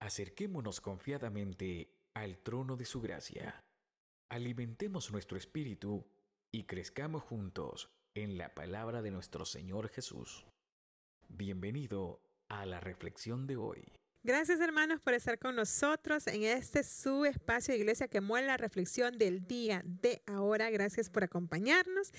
Acerquémonos confiadamente al trono de su gracia. Alimentemos nuestro espíritu y crezcamos juntos en la palabra de nuestro Señor Jesús. Bienvenido a la reflexión de hoy. Gracias, hermanos, por estar con nosotros en este su espacio de iglesia que mueve la reflexión del día de ahora. Gracias por acompañarnos.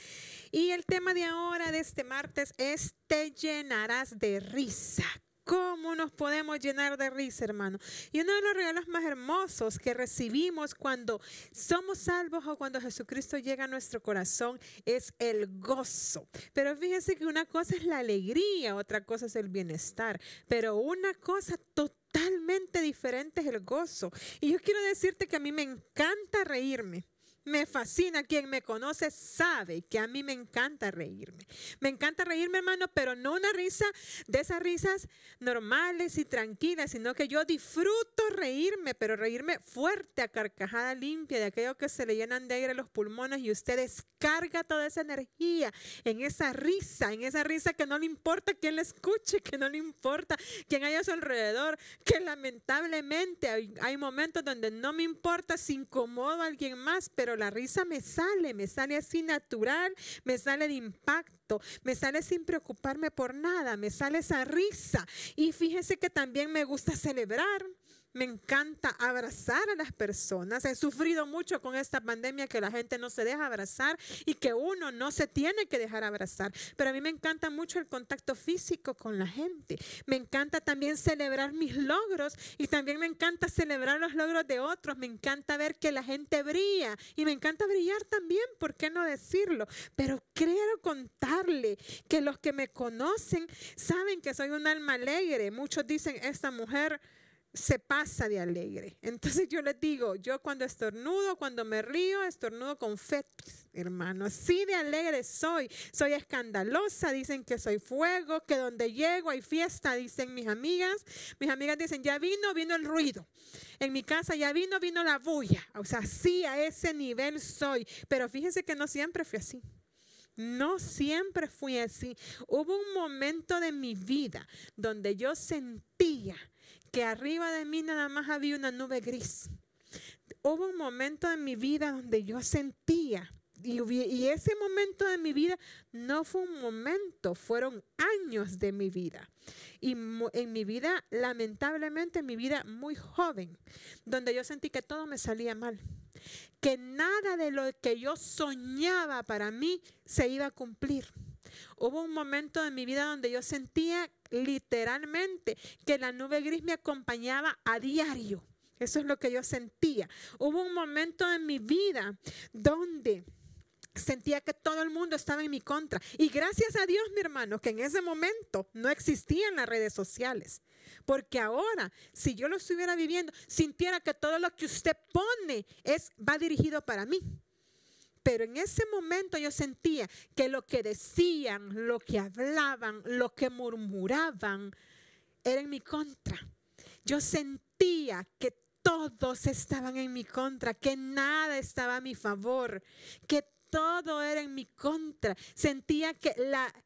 Y el tema de ahora, de este martes, es te llenarás de risa. ¿Cómo nos podemos llenar de risa, hermano? Y uno de los regalos más hermosos que recibimos cuando somos salvos o cuando Jesucristo llega a nuestro corazón es el gozo. Pero fíjense que una cosa es la alegría, otra cosa es el bienestar. Pero una cosa totalmente diferente es el gozo. Y yo quiero decirte que a mí me encanta reírme. Me fascina. Quien me conoce sabe que a mí me encanta reírme. Me encanta reírme, hermano, pero no una risa de esas risas normales y tranquilas, sino que yo disfruto reírme, pero reírme fuerte, a carcajada limpia, de aquello que se le llenan de aire los pulmones y usted descarga toda esa energía en esa risa que no le importa quién la escuche, que no le importa quién haya a su alrededor, que lamentablemente hay momentos donde no me importa si incomodo a alguien más, pero la risa me sale así natural, me sale de impacto, me sale sin preocuparme por nada, me sale esa risa. Y fíjese que también me gusta celebrar. Me encanta abrazar a las personas. He sufrido mucho con esta pandemia que la gente no se deja abrazar y que uno no se tiene que dejar abrazar. Pero a mí me encanta mucho el contacto físico con la gente. Me encanta también celebrar mis logros y también me encanta celebrar los logros de otros. Me encanta ver que la gente brilla y me encanta brillar también, ¿por qué no decirlo? Pero quiero contarle que los que me conocen saben que soy un alma alegre. Muchos dicen, esta mujer se pasa de alegre. Entonces yo les digo, yo cuando estornudo, cuando me río, estornudo confetis, hermano. Así de alegre soy. Soy escandalosa, dicen que soy fuego, que donde llego hay fiesta, dicen mis amigas. Mis amigas dicen, ya vino el ruido. En mi casa ya vino la bulla. O sea, sí, a ese nivel soy. Pero fíjense que no siempre fui así. No siempre fui así. Hubo un momento de mi vida donde yo sentía que arriba de mí nada más había una nube gris. Hubo un momento en mi vida donde yo sentía, y ese momento de mi vida no fue un momento, fueron años de mi vida. Y en mi vida, lamentablemente, en mi vida muy joven, donde yo sentí que todo me salía mal. Que nada de lo que yo soñaba para mí se iba a cumplir. Hubo un momento de mi vida donde yo sentía literalmente que la nube gris me acompañaba a diario. Eso es lo que yo sentía. Hubo un momento en mi vida donde sentía que todo el mundo estaba en mi contra. Y gracias a Dios, mi hermano, que en ese momento no existían las redes sociales. Porque ahora, si yo lo estuviera viviendo, sintiera que todo lo que usted pone va dirigido para mí. Pero en ese momento yo sentía que lo que decían, lo que hablaban, lo que murmuraban, era en mi contra. Yo sentía que todos estaban en mi contra, que nada estaba a mi favor, que todo era en mi contra. Sentía que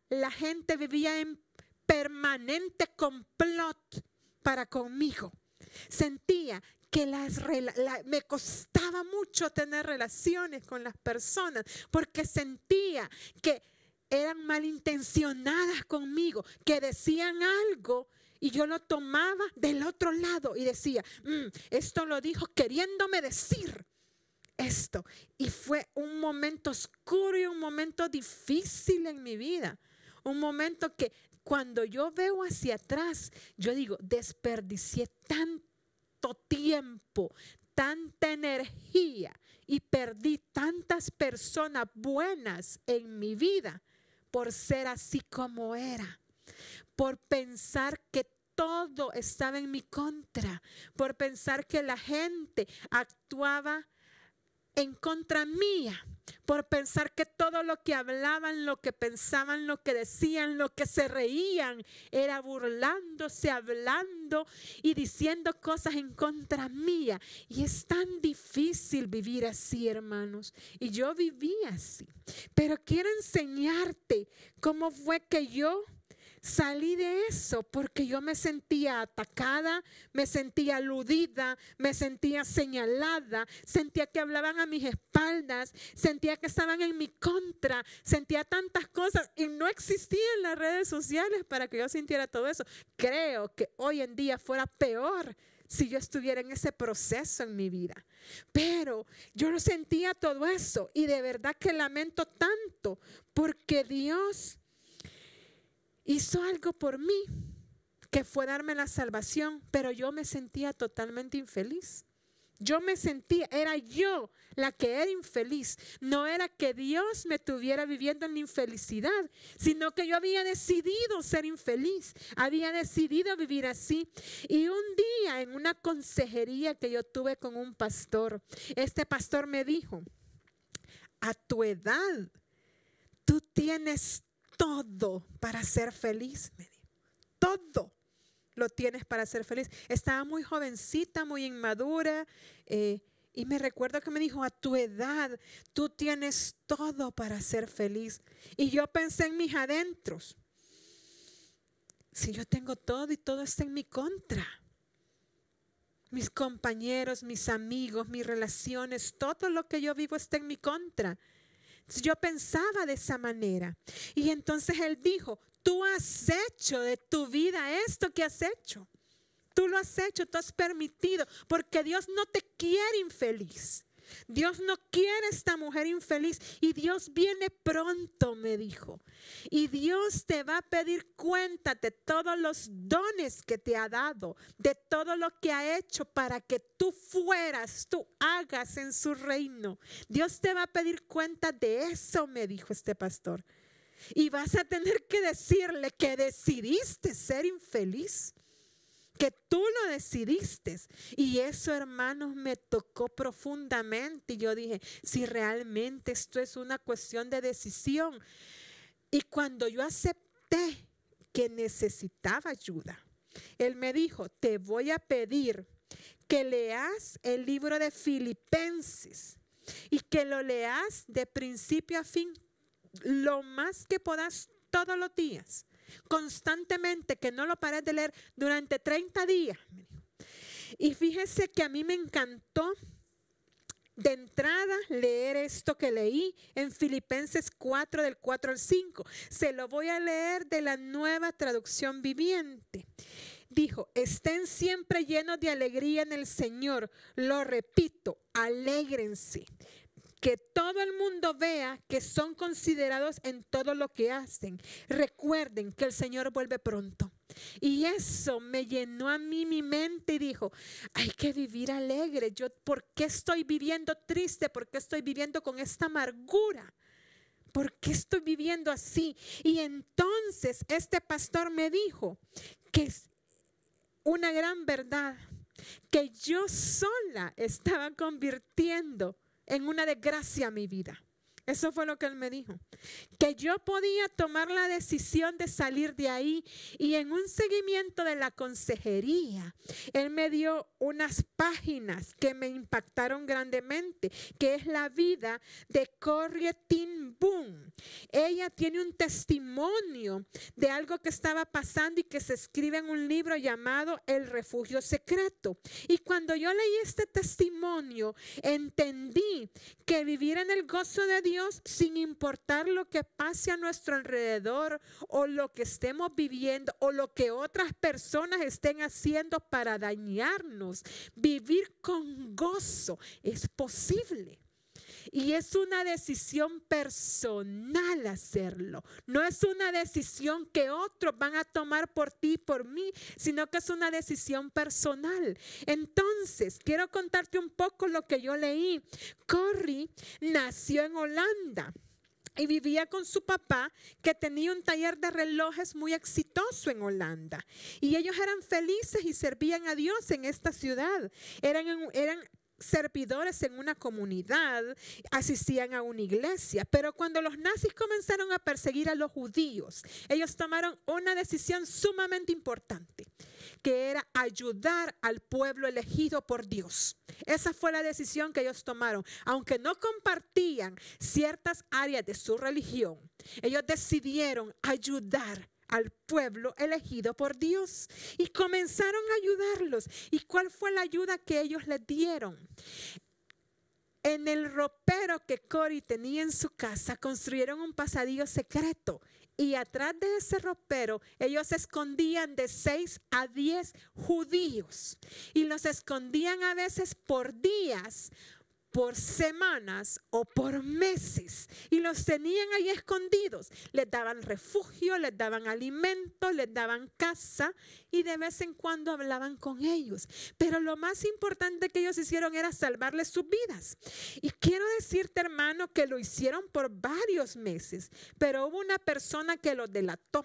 la gente vivía en permanente complot para conmigo. Sentía que me costaba mucho tener relaciones con las personas porque sentía que eran malintencionadas conmigo, que decían algo y yo lo tomaba del otro lado y decía, esto lo dijo queriéndome decir esto. Y fue un momento oscuro y un momento difícil en mi vida. Un momento que cuando yo veo hacia atrás, yo digo, desperdicié tanto tiempo, tanta energía y perdí tantas personas buenas en mi vida por ser así como era, por pensar que todo estaba en mi contra, por pensar que la gente actuaba en contra mía, por pensar que todo lo que hablaban, lo que pensaban, lo que decían, lo que se reían, era burlándose, hablando y diciendo cosas en contra mía. Y es tan difícil vivir así, hermanos. Y yo viví así. Pero quiero enseñarte cómo fue que yo salí de eso porque yo me sentía atacada, me sentía aludida, me sentía señalada, sentía que hablaban a mis espaldas, sentía que estaban en mi contra, sentía tantas cosas y no existían las redes sociales para que yo sintiera todo eso. Creo que hoy en día fuera peor si yo estuviera en ese proceso en mi vida. Pero yo lo sentía todo eso y de verdad que lamento tanto porque Dios hizo algo por mí, que fue darme la salvación, pero yo me sentía totalmente infeliz. Yo me sentía, era yo la que era infeliz. No era que Dios me tuviera viviendo en la infelicidad, sino que yo había decidido ser infeliz. Había decidido vivir así. Y un día en una consejería que yo tuve con un pastor, este pastor me dijo, a tu edad, tú tienes todo para ser feliz, me dijo. Todo lo tienes para ser feliz. Estaba muy jovencita, muy inmadura, y me recuerdo que me dijo, a tu edad, tú tienes todo para ser feliz. Y yo pensé en mis adentros. Si yo tengo todo y todo está en mi contra. Mis compañeros, mis amigos, mis relaciones, todo lo que yo vivo está en mi contra. Yo pensaba de esa manera. Y entonces él dijo, tú has hecho de tu vida esto que has hecho. Tú lo has hecho, tú has permitido, porque Dios no te quiere infeliz. Dios no quiere esta mujer infeliz y Dios viene pronto, me dijo. Y Dios te va a pedir cuenta de todos los dones que te ha dado, de todo lo que ha hecho para que tú hagas en su reino. Dios te va a pedir cuenta de eso, me dijo este pastor. Y vas a tener que decirle que decidiste ser infeliz, que tú lo decidiste. Y eso, hermanos, me tocó profundamente. Y yo dije, si realmente esto es una cuestión de decisión. Y cuando yo acepté que necesitaba ayuda, él me dijo, te voy a pedir que leas el libro de Filipenses y que lo leas de principio a fin lo más que puedas todos los días. Constantemente, que no lo pares de leer durante 30 días. Y fíjese que a mí me encantó de entrada leer esto que leí en Filipenses 4 del 4 al 5. Se lo voy a leer de la Nueva Traducción Viviente. Dijo, estén siempre llenos de alegría en el Señor. Lo repito, alégrense. Que todo el mundo vea que son considerados en todo lo que hacen. Recuerden que el Señor vuelve pronto. Y eso me llenó a mí mi mente y dijo, hay que vivir alegre. ¿Por qué estoy viviendo triste? ¿Por qué estoy viviendo con esta amargura? ¿Por qué estoy viviendo así? Y entonces este pastor me dijo que es una gran verdad, que yo sola estaba convirtiendo en una desgracia mi vida. Eso fue lo que él me dijo, que yo podía tomar la decisión de salir de ahí. Y en un seguimiento de la consejería, él me dio unas páginas que me impactaron grandemente, que es la vida de Corrie ten Boom. Ella tiene un testimonio de algo que estaba pasando y que se escribe en un libro llamado El Refugio Secreto. Y cuando yo leí este testimonio, entendí que vivir en el gozo de Dios, sin importar lo que pase a nuestro alrededor o lo que estemos viviendo o lo que otras personas estén haciendo para dañarnos, vivir con gozo es posible. Y es una decisión personal hacerlo. No es una decisión que otros van a tomar por ti y por mí, sino que es una decisión personal. Entonces, quiero contarte un poco lo que yo leí. Corrie nació en Holanda y vivía con su papá, que tenía un taller de relojes muy exitoso en Holanda. Y ellos eran felices y servían a Dios en esta ciudad. Eran servidores en una comunidad, asistían a una iglesia. Pero cuando los nazis comenzaron a perseguir a los judíos, ellos tomaron una decisión sumamente importante, que era ayudar al pueblo elegido por Dios. Esa fue la decisión que ellos tomaron. Aunque no compartían ciertas áreas de su religión, ellos decidieron ayudar al pueblo elegido por Dios y comenzaron a ayudarlos. ¿Y cuál fue la ayuda que ellos les dieron? En el ropero que Cori tenía en su casa, construyeron un pasadillo secreto. Y atrás de ese ropero, ellos escondían de 6 a 10 judíos. Y los escondían a veces por días, por semanas o por meses, y los tenían ahí escondidos. Les daban refugio, les daban alimento, les daban casa y de vez en cuando hablaban con ellos. Pero lo más importante que ellos hicieron era salvarles sus vidas. Y quiero decirte, hermano, que lo hicieron por varios meses, pero hubo una persona que los delató.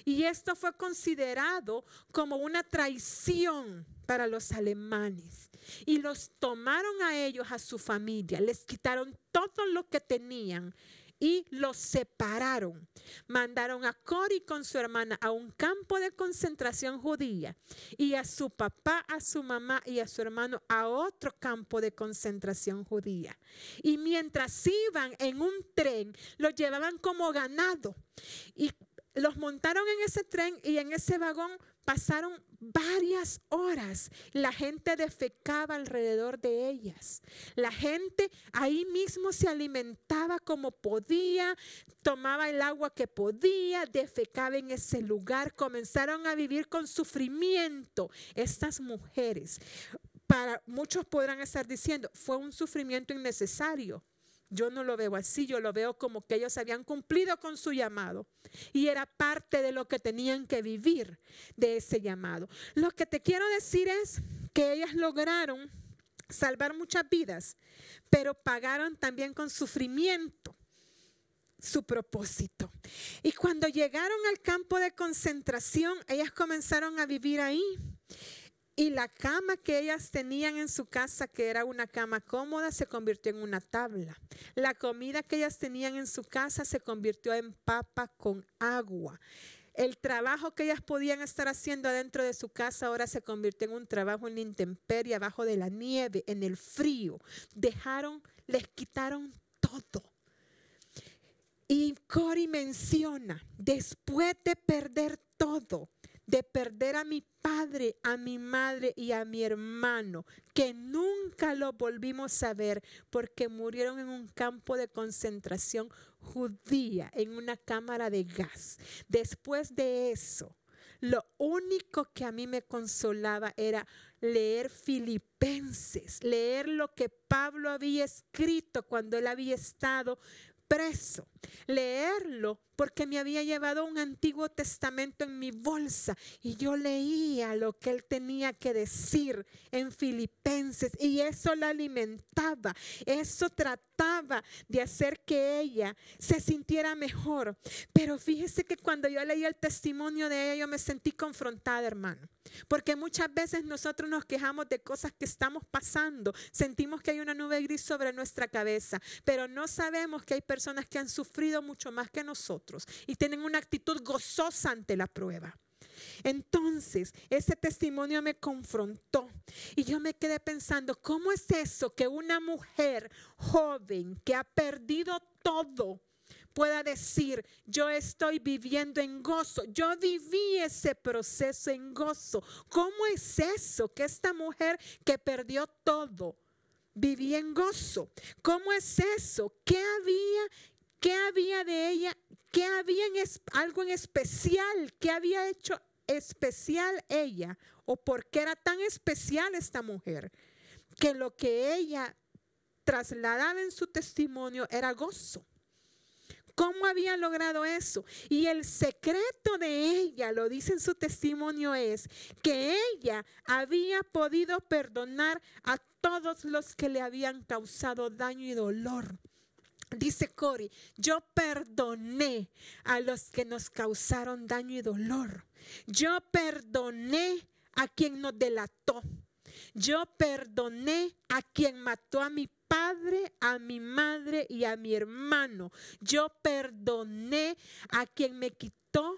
Y esto fue considerado como una traición para los alemanes. Y los tomaron a ellos, a su familia, les quitaron todo lo que tenían y los separaron. Mandaron a Cori con su hermana a un campo de concentración judía y a su papá, a su mamá y a su hermano a otro campo de concentración judía. Y mientras iban en un tren, los llevaban como ganado y los montaron en ese tren y en ese vagón pasaron varias horas. La gente defecaba alrededor de ellas. La gente ahí mismo se alimentaba como podía, tomaba el agua que podía, defecaba en ese lugar. Comenzaron a vivir con sufrimiento. Estas mujeres, para muchos podrán estar diciendo, fue un sufrimiento innecesario. Yo no lo veo así, yo lo veo como que ellos habían cumplido con su llamado y era parte de lo que tenían que vivir de ese llamado. Lo que te quiero decir es que ellas lograron salvar muchas vidas, pero pagaron también con sufrimiento su propósito. Y cuando llegaron al campo de concentración, ellas comenzaron a vivir ahí. Y la cama que ellas tenían en su casa, que era una cama cómoda, se convirtió en una tabla. La comida que ellas tenían en su casa se convirtió en papa con agua. El trabajo que ellas podían estar haciendo adentro de su casa ahora se convirtió en un trabajo en la intemperie, abajo de la nieve, en el frío. Les quitaron todo. Y Cori menciona, después de perder todo, de perder a mi padre, a mi madre y a mi hermano, que nunca lo volvimos a ver porque murieron en un campo de concentración judía, en una cámara de gas. Después de eso, lo único que a mí me consolaba era leer Filipenses, leer lo que Pablo había escrito cuando él había estado preso, leerlo porque me había llevado un Antiguo Testamento en mi bolsa y yo leía lo que él tenía que decir en Filipenses y eso la alimentaba, eso trataba de hacer que ella se sintiera mejor. Pero fíjese que cuando yo leí el testimonio de ella, yo me sentí confrontada, hermano, porque muchas veces nosotros nos quejamos de cosas que estamos pasando, sentimos que hay una nube gris sobre nuestra cabeza, pero no sabemos que hay personas que han sufrido mucho más que nosotros y tienen una actitud gozosa ante la prueba. Entonces, ese testimonio me confrontó y yo me quedé pensando, ¿cómo es eso que una mujer joven que ha perdido todo pueda decir, yo estoy viviendo en gozo? Yo viví ese proceso en gozo. ¿Cómo es eso que esta mujer que perdió todo vivía en gozo? ¿Cómo es eso? ¿Qué había de ella? ¿Qué había algo en especial? ¿Qué había hecho especial ella? ¿O por qué era tan especial esta mujer? Que lo que ella trasladaba en su testimonio era gozo. ¿Cómo había logrado eso? Y el secreto de ella, lo dice en su testimonio, es que ella había podido perdonar a todos los que le habían causado daño y dolor. Dice Cori, yo perdoné a los que nos causaron daño y dolor. Yo perdoné a quien nos delató. Yo perdoné a quien mató a mi padre, a mi madre y a mi hermano. Yo perdoné a quien me quitó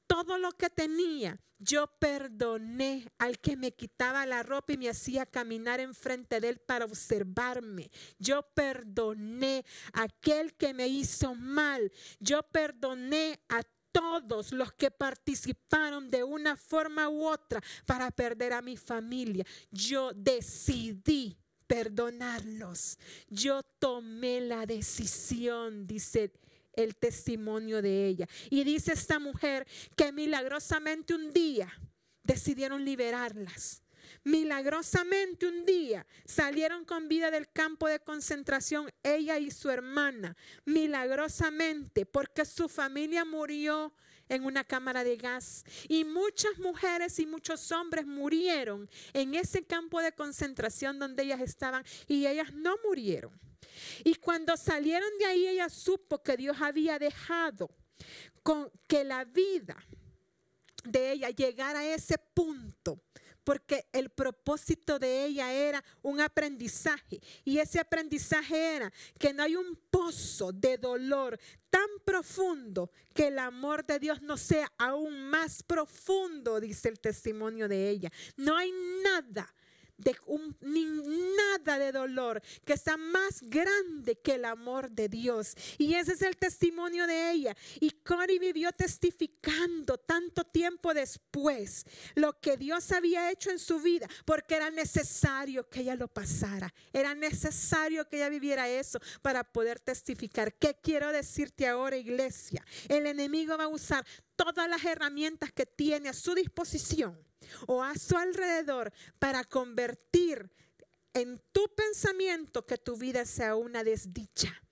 todo lo que tenía. Yo perdoné al que me quitaba la ropa y me hacía caminar enfrente de él para observarme. Yo perdoné a aquel que me hizo mal. Yo perdoné a todos los que participaron de una forma u otra para perder a mi familia. Yo decidí perdonarlos. Yo tomé la decisión, dice el testimonio de ella. Y dice esta mujer que milagrosamente un día decidieron liberarlas. Milagrosamente un día salieron con vida del campo de concentración, ella y su hermana. Milagrosamente, porque su familia murió en una cámara de gas. Y muchas mujeres y muchos hombres murieron en ese campo de concentración donde ellas estaban, y ellas no murieron. Y cuando salieron de ahí, ella supo que Dios había dejado con que la vida de ella llegara a ese punto, porque el propósito de ella era un aprendizaje, y ese aprendizaje era que no hay un pozo de dolor tan profundo que el amor de Dios no sea aún más profundo, dice el testimonio de ella. No hay nada nada de dolor que sea más grande que el amor de Dios. Y ese es el testimonio de ella. Y Cori vivió testificando tanto tiempo después lo que Dios había hecho en su vida, porque era necesario que ella lo pasara. Era necesario que ella viviera eso para poder testificar. ¿Qué quiero decirte ahora, iglesia? El enemigo va a usar todas las herramientas que tiene a su disposición o a su alrededor para convertir en tu pensamiento que tu vida sea una desdicha,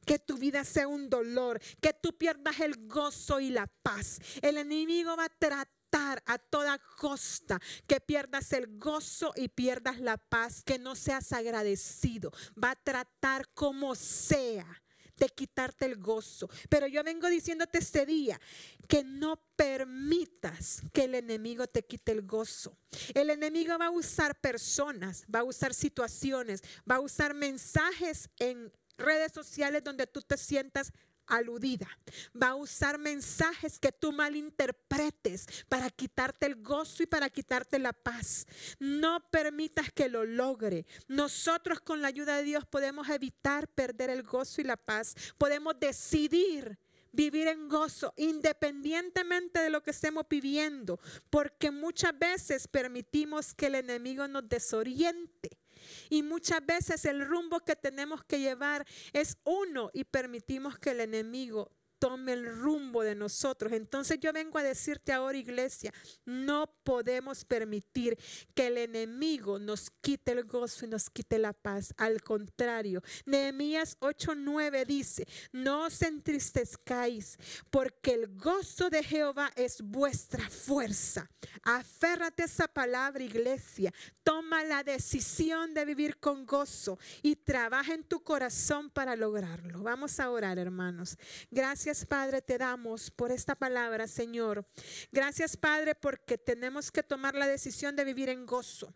que tu vida sea un dolor, que tú pierdas el gozo y la paz. El enemigo va a tratar a toda costa que pierdas el gozo y pierdas la paz, que no seas agradecido. Va a tratar como sea de quitarte el gozo. Pero yo vengo diciéndote este día que no permitas que el enemigo te quite el gozo. El enemigo va a usar personas, va a usar situaciones, va a usar mensajes en redes sociales donde tú te sientas aludida. Va a usar mensajes que tú malinterpretes para quitarte el gozo y para quitarte la paz. No permitas que lo logre. Nosotros con la ayuda de Dios podemos evitar perder el gozo y la paz. Podemos decidir vivir en gozo independientemente de lo que estemos viviendo, porque muchas veces permitimos que el enemigo nos desoriente. Y muchas veces el rumbo que tenemos que llevar es uno y permitimos que el enemigo tome el rumbo de nosotros. Entonces yo vengo a decirte ahora, iglesia, no podemos permitir que el enemigo nos quite el gozo y nos quite la paz. Al contrario, Nehemías 8:9 dice: no os entristezcáis, porque el gozo de Jehová es vuestra fuerza. Aférrate a esa palabra, iglesia. Toma la decisión de vivir con gozo y trabaja en tu corazón para lograrlo. Vamos a orar, hermanos. Gracias, Padre, te damos por esta palabra, Señor. Gracias, Padre, porque tenemos que tomar la decisión de vivir en gozo.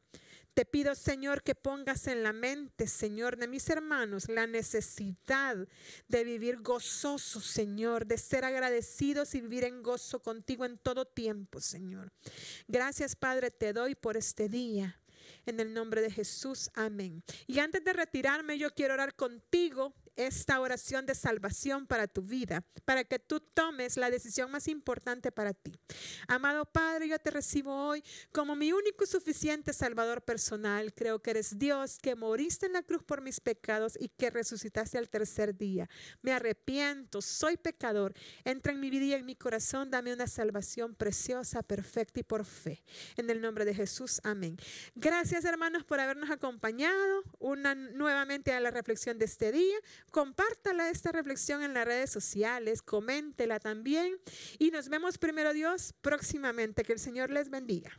Te pido, Señor, que pongas en la mente, Señor, de mis hermanos la necesidad de vivir gozosos, Señor, de ser agradecidos y vivir en gozo contigo en todo tiempo, Señor. Gracias, Padre, te doy por este día. En el nombre de Jesús, amén. Y antes de retirarme, yo quiero orar contigo esta oración de salvación para tu vida, para que tú tomes la decisión más importante para ti. Amado Padre, yo te recibo hoy como mi único y suficiente Salvador personal. Creo que eres Dios, que moriste en la cruz por mis pecados y que resucitaste al tercer día. Me arrepiento, soy pecador. Entra en mi vida y en mi corazón, dame una salvación preciosa, perfecta y por fe. En el nombre de Jesús, amén. Gracias, hermanos, por habernos acompañado nuevamente a la reflexión de este día. Compártala esta reflexión en las redes sociales, coméntela también y nos vemos, primero Dios, próximamente. Que el Señor les bendiga.